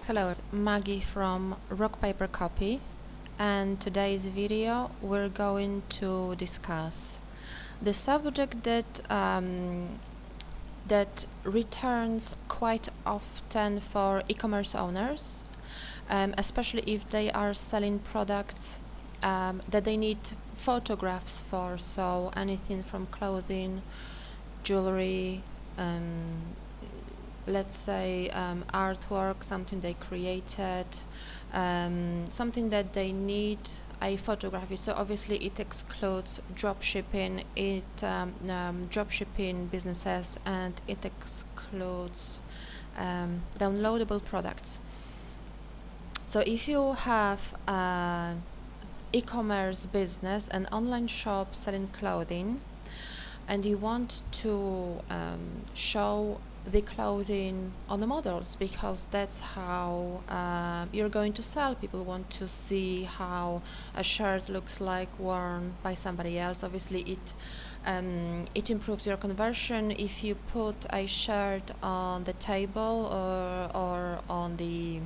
Hello, it's Maggie from Rock Paper Copy, and today's video we're going to discuss the subject that returns quite often for e-commerce owners, especially if they are selling products that they need photographs for, so anything from clothing, jewelry, let's say artwork, something they created, something that they need a photography. So obviously it excludes dropshipping, dropshipping businesses, and it excludes downloadable products. So if you have an e-commerce business, an online shop selling clothing, and you want to show the clothing on the models, because that's how you're going to sell. People want to see how a shirt looks like worn by somebody else. Obviously it improves your conversion if you put a shirt on the table or on the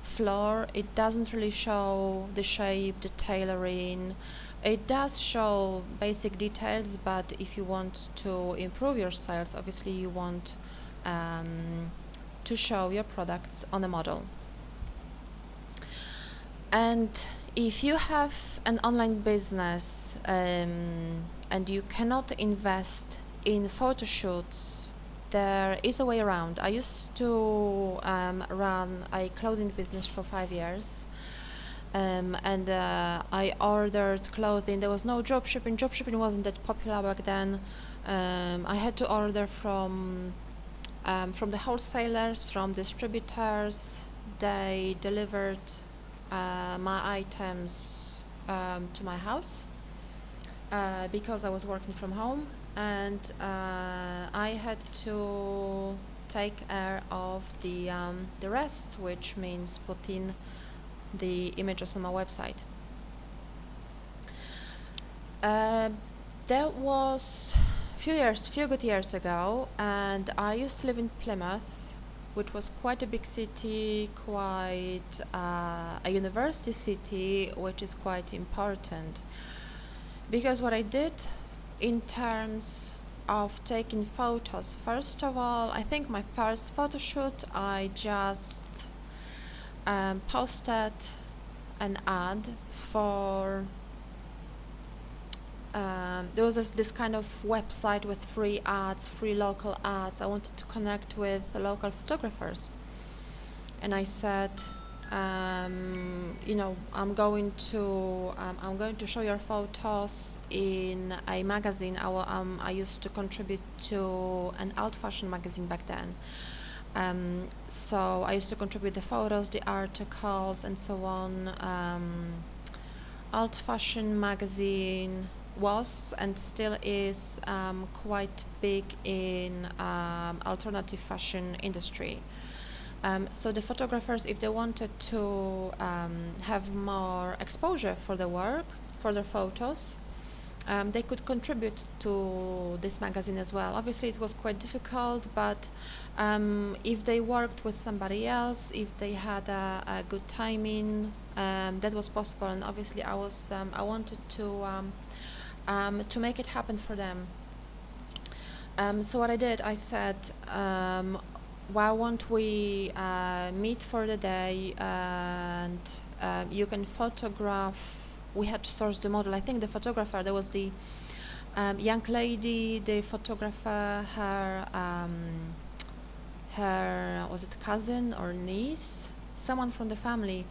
floor. It doesn't really show the shape, the tailoring. It does show basic details, but if you want to improve your sales, obviously you want to show your products on a model. And if you have an online business and you cannot invest in Photoshoots, there is a way around. I used to run a clothing business for 5 years. And I ordered clothing. There was no dropshipping. Dropshipping wasn't that popular back then. I had to order from the wholesalers, from distributors. They delivered my items to my house because I was working from home, and I had to take care of the rest, which means putting the images on my website. That was few good years ago, and I used to live in Plymouth, which was quite a big city, quite a university city, which is quite important. Because what I did in terms of taking photos, first of all, I think my first photo shoot, I just posted an ad for there was this kind of website with free ads, free local ads. I wanted to connect with local photographers, and I said, I'm going to show your photos in a magazine. I used to contribute to an alt fashion magazine back then. So I used to contribute the photos, the articles, and so on. Alt fashion magazine was and still is quite big in alternative fashion industry. So the photographers, if they wanted to have more exposure for their work, for their photos, they could contribute to this magazine as well. Obviously it was quite difficult, but if they worked with somebody else, if they had a good timing, that was possible. And obviously I wanted to make it happen for them. So what I did, I said, why won't we meet for the day, and you can photograph. We had to source the model. I think the photographer, there was the young lady, the photographer, her was it cousin or niece, someone from the family,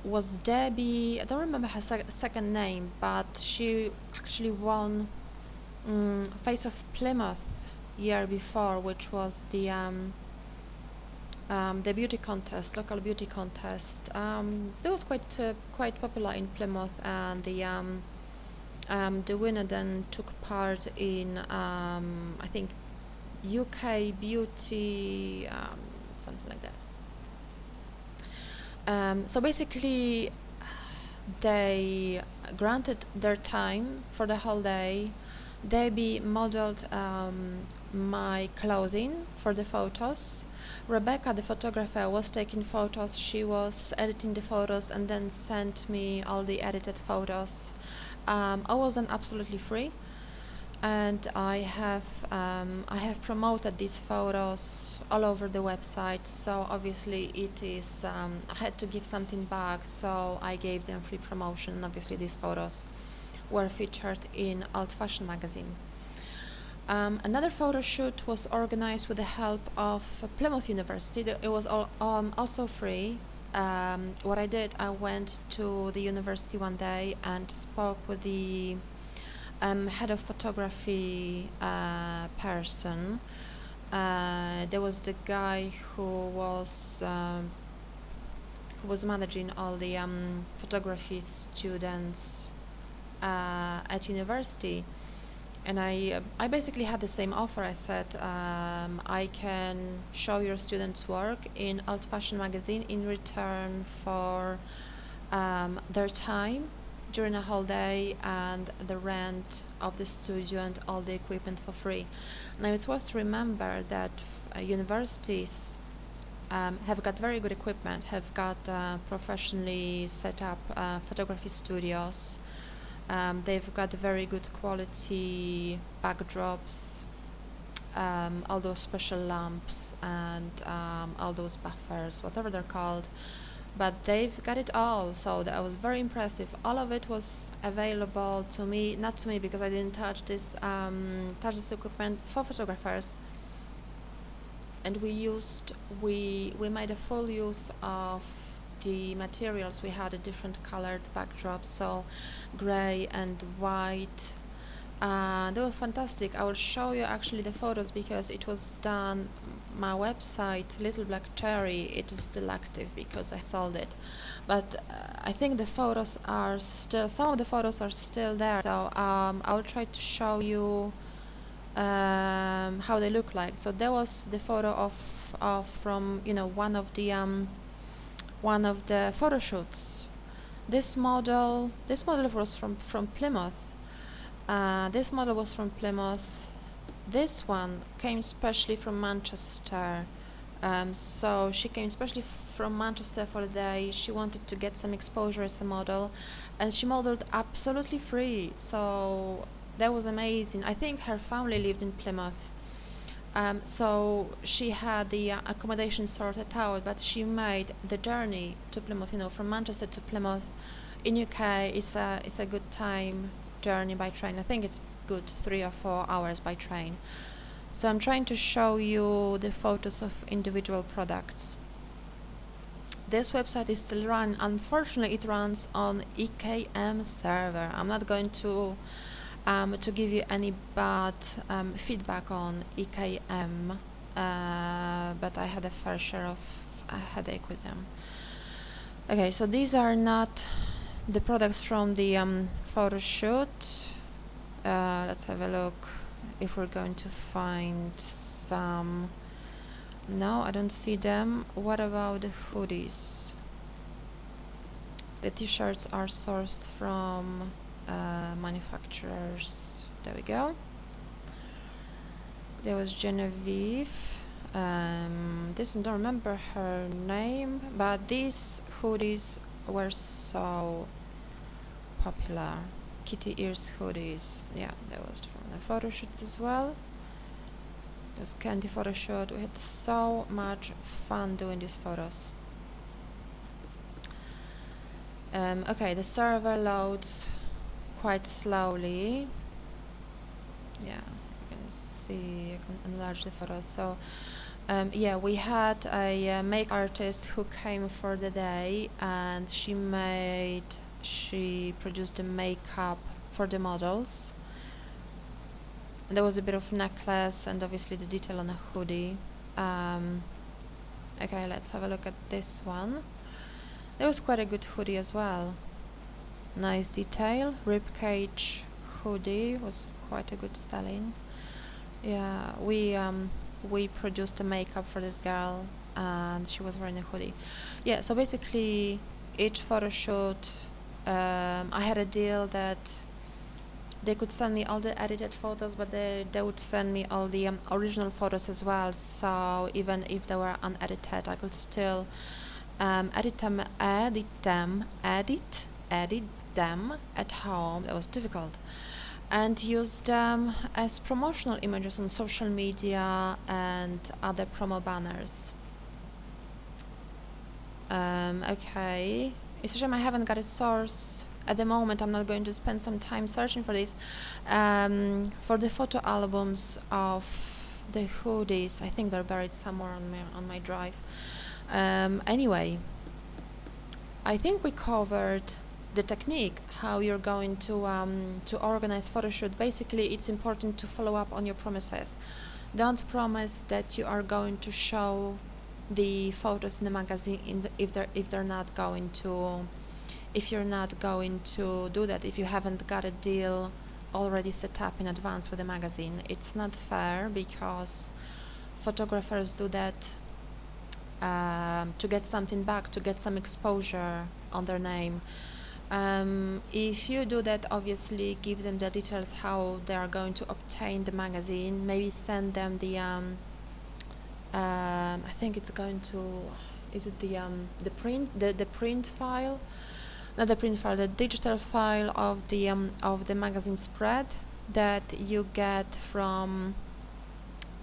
was Debbie. I don't remember her second name, but she actually won Face of Plymouth year before, which was the beauty contest, local beauty contest. That was quite popular in Plymouth, and the winner then took part in I think UK beauty, something like that. So basically they granted their time for the whole day. Debbie modeled my clothing for the photos. Rebecca, the photographer, was taking photos. She was editing the photos and then sent me all the edited photos. I was then absolutely free, and I have promoted these photos all over the website. So obviously it is I had to give something back, so I gave them free promotion. Obviously these photos were featured in Alt Fashion magazine. Another photo shoot was organized with the help of Plymouth University. It was also free. What I did, I went to the university one day and spoke with the head of photography person. There was the guy who was managing all the photography students at university. And I basically had the same offer. I said, I can show your students' work in Alt Fashion magazine in return for their time during a whole day and the rent of the studio and all the equipment for free. Now it's worth to remember that universities have got very good equipment, have got professionally set up photography studios. They've got very good quality backdrops, all those special lamps and all those buffers, whatever they're called. But they've got it all, so that was very impressive. All of it was available to me, not to me because I didn't touch this equipment, for photographers. And we made a full use of the materials. We had a different colored backdrops, so gray and white. They were fantastic. I will show you actually the photos because it was done. My website, Little Black Cherry, it is still active because I sold it, but I think the photos are still, some of the photos are still there. So I'll try to show you how they look like. So there was the photo of from one of the photo shoots. This model was from Plymouth. This model was from Plymouth. This one came specially from Manchester. So she came especially from Manchester for the day. She wanted to get some exposure as a model, and she modeled absolutely free. So that was amazing. I think her family lived in Plymouth. So she had the accommodation sorted out, but she made the journey to Plymouth, from Manchester to Plymouth in UK. It's a good time journey by train. I think it's good 3 or 4 hours by train. So I'm trying to show you the photos of individual products. This website is still run. Unfortunately, it runs on EKM server. I'm not going to give you any bad feedback on EKM, but I had a fair share of a headache with them. Okay, so these are not the products from the photo shoot. Let's have a look if we're going to find some. No, I don't see them. What about the hoodies? The t-shirts are sourced from manufacturers. There we go. There was Genevieve. This one, don't remember her name, but these hoodies were so popular. Kitty ears hoodies. Yeah, that was from the photo shoot as well. It was Candy photo shoot. We had so much fun doing these photos. Okay, the server loads quite slowly. Yeah, you can see, I can enlarge the photos. So yeah, we had a makeup artist who came for the day, and she produced the makeup for the models. And there was a bit of necklace and obviously the detail on a hoodie. Okay, let's have a look at this one. There was quite a good hoodie as well. Nice detail. Ribcage hoodie was quite a good selling. Yeah, we produced a makeup for this girl and she was wearing a hoodie. Yeah, so basically each photo shoot, I had a deal that They could send me all the edited photos, but they would send me all the original photos as well. So even if they were unedited, I could still edit them at home. It was difficult, and use them as promotional images on social media and other promo banners. Okay, it's a shame I haven't got a source at the moment. I'm not going to spend some time searching for this. For the photo albums of the hoodies, I think they're buried somewhere on my drive. Anyway, I think we covered the technique, how you're going to organize photoshoot. Basically, it's important to follow up on your promises. Don't promise that you are going to show the photos in the magazine if you're not going to do that, if you haven't got a deal already set up in advance with the magazine. It's not fair, because photographers do that to get something back, to get some exposure on their name. If you do that, obviously give them the details how they are going to obtain the magazine. Maybe send them the I think it's going to, is it the print file, not the print file, the digital file of the magazine spread that you get from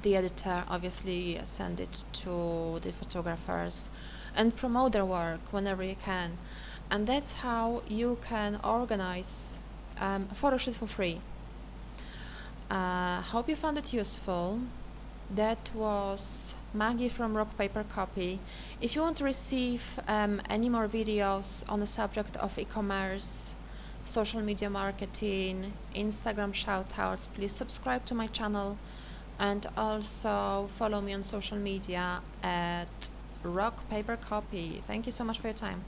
the editor. Obviously send it to the photographers and promote their work whenever you can. And that's how you can organize a photo shoot for free. Hope you found it useful. That was Maggie from Rock Paper Copy. If you want to receive any more videos on the subject of e-commerce, social media marketing, Instagram shoutouts, please subscribe to my channel, and also follow me on social media at Rock Paper Copy. Thank you so much for your time.